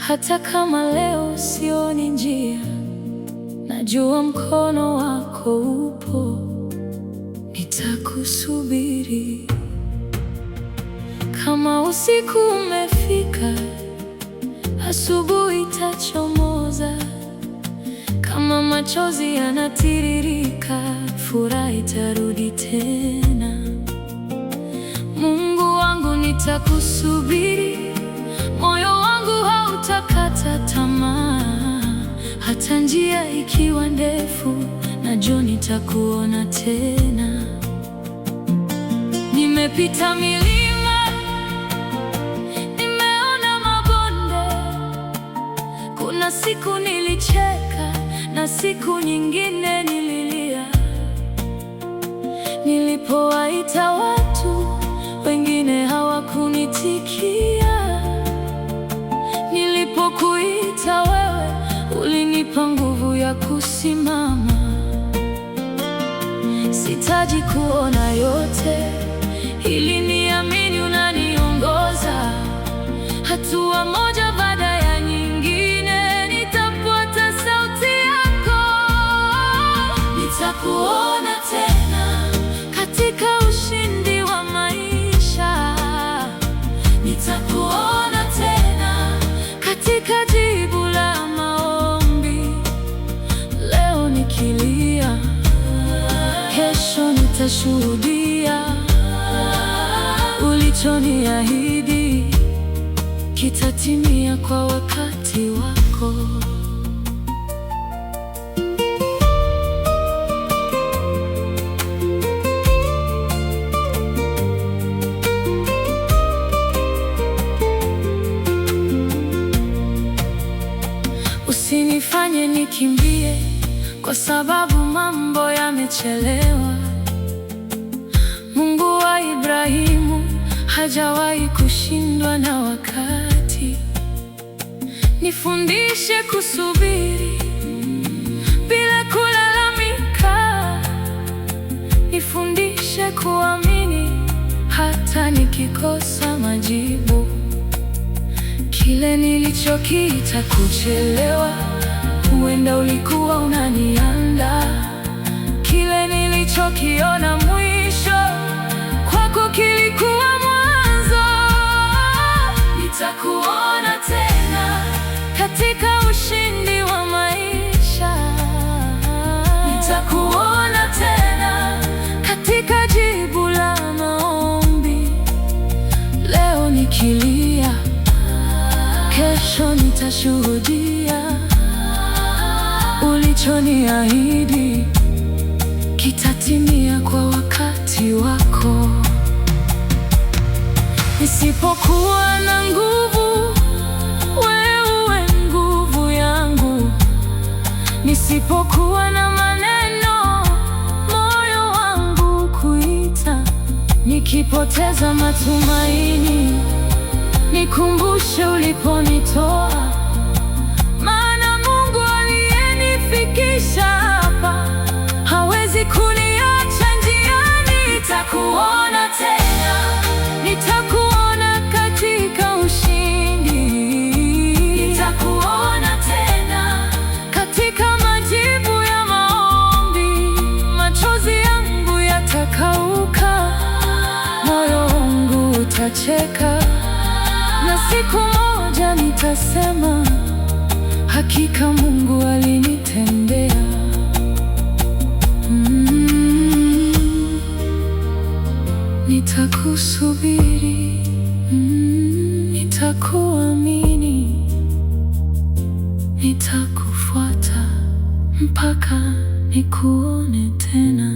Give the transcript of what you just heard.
Hata kama leo sioni njia, najua mkono wako upo, nitakusubiri. Kama usiku umefika, asubuhi itachomoza. Kama machozi yanatiririka, furaha itarudi tena. Mungu wangu, nitakusubiri, moyo wangu hautakata tamaa. Hata njia ikiwa ndefu, najua nitakuona tena. Nimepita milima, nimeona mabonde. Kuna siku nilicheka na siku nyingine nililia. Nilipowaita watu, wengine hawakunitikia. Nilipokuita wewe, ulinipa nguvu ya kusimama. Sitaji kuona yote ili niamini unaniongoza. Hatua moja baada ya nyingine, nitafuata sauti yako. Nitakuona tena katika ushindi wa maisha. Nitakuona tena katika jibu la maombi. Leo nikilia, kesho nitashuhudia. Ulichoniahidi kitatimia kwa wakati wako. Usinifanye nikimbie kwa sababu mambo yamechelewa. Mungu wa Ibrahimu hajawahi kushindwa na wakati. Nifundishe kusubiri bila kulalamika. Nifundishe kuamini hata nikikosa majibu. Kile nilichokiita kuchelewa, huenda ulikuwa unaniandaa. Kile nilichokiona mwisho, kwako kilikuwa mwanzo. Nitakuona tena katika ushindi wa maisha. Nitakuona tena katika jibu la maombi. Leo nikilia, kesho nitashuhudia. Ulichoniahidi kitatimia kwa wakati wako. Nisipokuwa na nguvu, wewe nguvu yangu. Nisipokuwa na maneno, moyo wangu kuita. Nikipoteza matumaini, nikumbushe uliponitoa. Maana Mungu aliyenifikisha hapa hawezi kuniacha njiani. Nitakuona tena, nitakuona katika ushindi. Nitakuona tena katika majibu ya maombi. Machozi yangu yatakauka, moyo wangu utacheka, na siku moja nitasema, hakika Mungu alinitendea. Nitakusubiri, nitakuamini, nitakufuata mpaka nikuone tena.